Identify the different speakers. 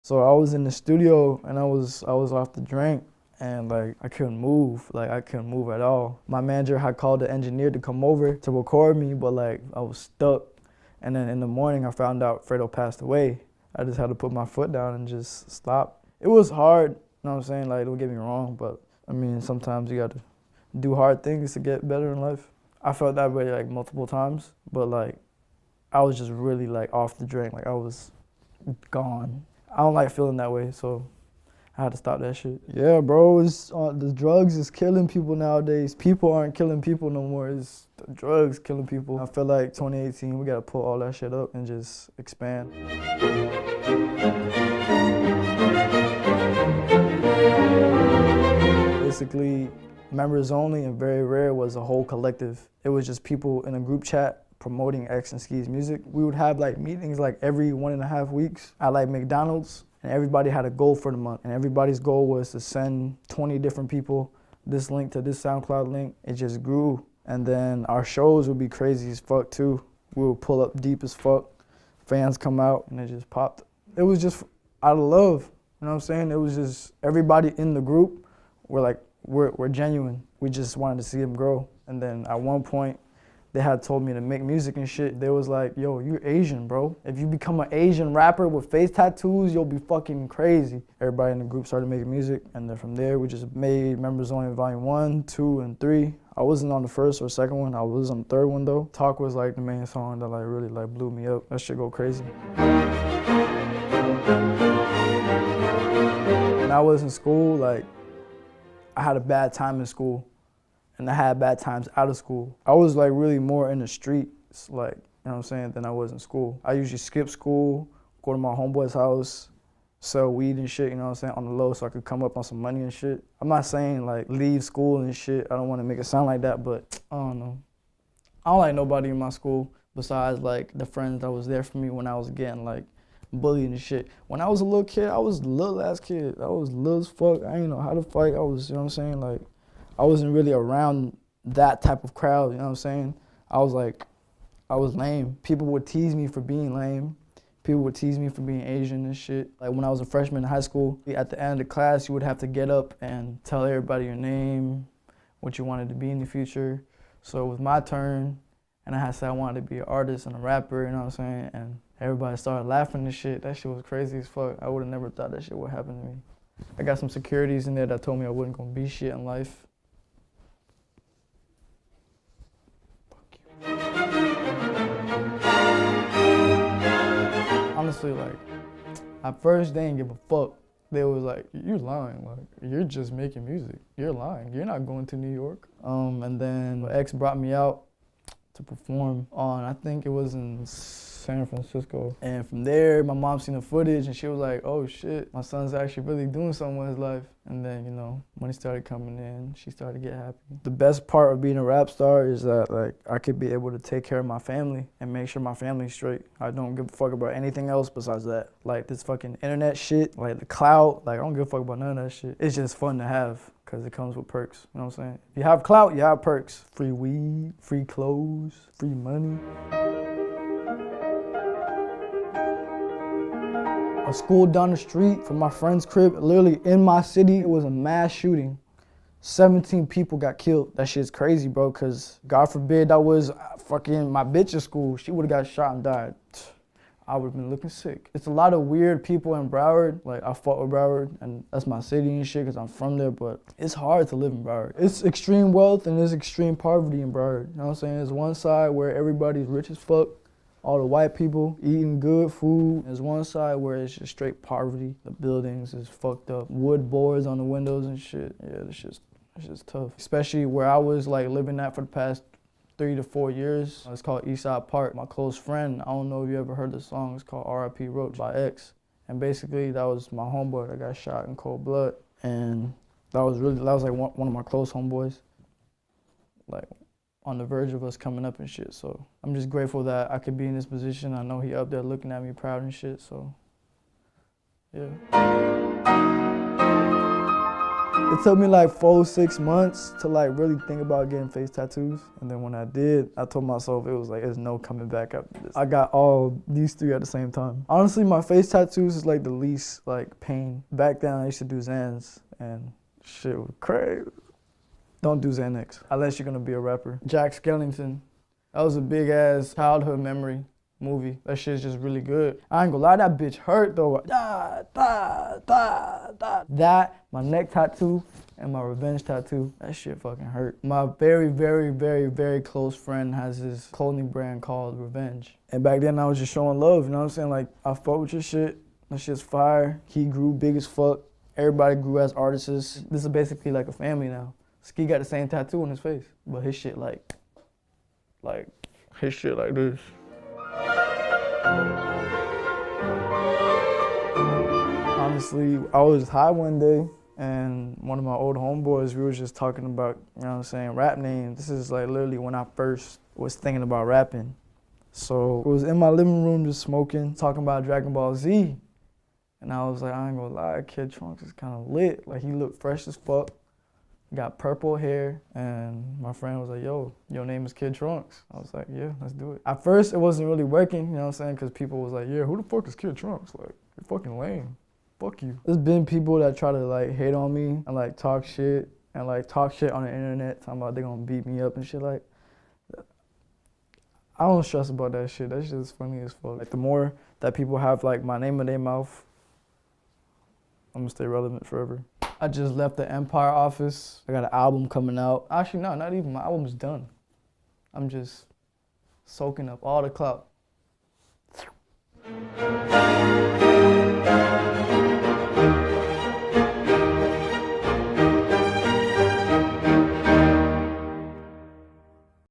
Speaker 1: So I was in the studio and I was off the drink and like I couldn't move. Like I couldn't move at all. My manager had called the engineer to come over to record me, but like I was stuck. And then in the morning I found out Fredo passed away. I just had to put my foot down and just stop. It was hard, you know what I'm saying? Like, don't get me wrong, but I mean, sometimes you gotta do hard things to get better in life. I felt that way like multiple times, but like I was just really like off the drink. Like I was gone. I don't like feeling that way, so I had to stop that shit. Yeah, bro, the drugs is killing people nowadays. People aren't killing people no more. It's the drugs killing people. I feel like 2018, we gotta pull all that shit up and just expand. Basically, Members Only and Very Rare was a whole collective. It was just people in a group chat promoting X and Ski's music. We would have like meetings like every 1.5 weeks at like McDonald's, and everybody had a goal for the month. And everybody's goal was to send 20 different people this link to this SoundCloud link. It just grew. And then our shows would be crazy as fuck too. We would pull up deep as fuck. Fans come out and it just popped. It was just out of love, you know what I'm saying? It was just everybody in the group were like, we're genuine. We just wanted to see them grow. And then at one point, they had told me to make music and shit. They was like, yo, you're Asian, bro. If you become an Asian rapper with face tattoos, you'll be fucking crazy. Everybody in the group started making music, and then from there, we just made Members Only Volume 1, 2, and 3. I wasn't on the first or second one. I was on the third one, though. Talk was like the main song that like really like blew me up. That shit go crazy. When I was in school, like, I had a bad time in school. And I had bad times out of school. I was like really more in the streets, like, you know what I'm saying, than I was in school. I usually skip school, go to my homeboy's house, sell weed and shit, you know what I'm saying, on the low so I could come up on some money and shit. I'm not saying like leave school and shit. I don't want to make it sound like that, but I don't know. I don't like nobody in my school besides like the friends that was there for me when I was getting like bullied and shit. When I was a little kid, I was a little ass kid. I was little as fuck. I didn't know how to fight. I was, you know what I'm saying, like, I wasn't really around that type of crowd, you know what I'm saying? I was lame. People would tease me for being lame. People would tease me for being Asian and shit. Like when I was a freshman in high school, at the end of the class, you would have to get up and tell everybody your name, what you wanted to be in the future. So it was my turn, and I had said I wanted to be an artist and a rapper, you know what I'm saying? And everybody started laughing and shit. That shit was crazy as fuck. I would have never thought that shit would happen to me. I got some securities in there that told me I wasn't gonna be shit in life. Honestly, like, at first they didn't give a fuck. They was like, you lying, like, you're just making music. You're lying, you're not going to New York. And then X brought me out to perform on, I think it was in San Francisco. And from there, my mom seen the footage and she was like, oh shit, my son's actually really doing something with his life. And then, you know, money started coming in, she started to get happy. The best part of being a rap star is that like I could be able to take care of my family and make sure my family's straight. I don't give a fuck about anything else besides that. Like this fucking internet shit, like the clout, like I don't give a fuck about none of that shit. It's just fun to have because it comes with perks, you know what I'm saying? If you have clout, you have perks. Free weed, free clothes, free money. A school down the street from my friend's crib, literally in my city, it was a mass shooting. 17 people got killed. That shit's crazy, bro, because God forbid that was fucking my bitch's school. She would've got shot and died. I would've been looking sick. It's a lot of weird people in Broward. Like, I fought with Broward, and that's my city and shit, because I'm from there, but it's hard to live in Broward. It's extreme wealth and there's extreme poverty in Broward. You know what I'm saying? There's one side where everybody's rich as fuck, all the white people eating good food. There's one side where it's just straight poverty. The buildings is fucked up. Wood boards on the windows and shit. Yeah, this shit's tough. Especially where I was like living at for the past 3 to 4 years. It's called Eastside Park. My close friend, I don't know if you ever heard the song, it's called R.I.P. Roach by X. And basically that was my homeboy that got shot in cold blood. And that was like one of my close homeboys. Like, on the verge of us coming up and shit, so I'm just grateful that I could be in this position. I know he up there looking at me proud and shit, so yeah. It took me like 4-6 months to like really think about getting face tattoos. And then when I did, I told myself it was like, there's no coming back after this. I got all these 3 at the same time. Honestly, my face tattoos is like the least like pain. Back then I used to do Xans and shit was crazy. Don't do Xanax unless you're gonna be a rapper. Jack Skellington, that was a big ass childhood memory movie. That shit's just really good. I ain't gonna lie, that bitch hurt though. That, my neck tattoo, and my revenge tattoo, that shit fucking hurt. My very, very, very, very close friend has this clothing brand called Revenge. And back then I was just showing love, you know what I'm saying? Like, I fuck with your shit, that shit's fire. He grew big as fuck. Everybody grew as artists. This is basically like a family now. Ski got the same tattoo on his face, but his shit like his shit like this. Honestly, I was high one day and one of my old homeboys, we were just talking about, you know what I'm saying, rap names. This is like literally when I first was thinking about rapping. So I was in my living room just smoking, talking about Dragon Ball Z. And I was like, I ain't gonna lie, Kid Trunks is kind of lit. Like, he looked fresh as fuck. Got purple hair, and my friend was like, yo, your name is Kid Trunks. I was like, yeah, let's do it. At first, it wasn't really working, you know what I'm saying? Because people was like, yeah, who the fuck is Kid Trunks? Like, you're fucking lame. Fuck you. There's been people that try to like hate on me and like talk shit on the internet, talking about they gonna beat me up and shit like. I don't stress about that shit. That shit is funny as fuck. Like, the more that people have like my name in their mouth, I'm gonna stay relevant forever. I just left the Empire office. I got an album coming out. Actually, no, not even. My album's done. I'm just soaking up all the clout.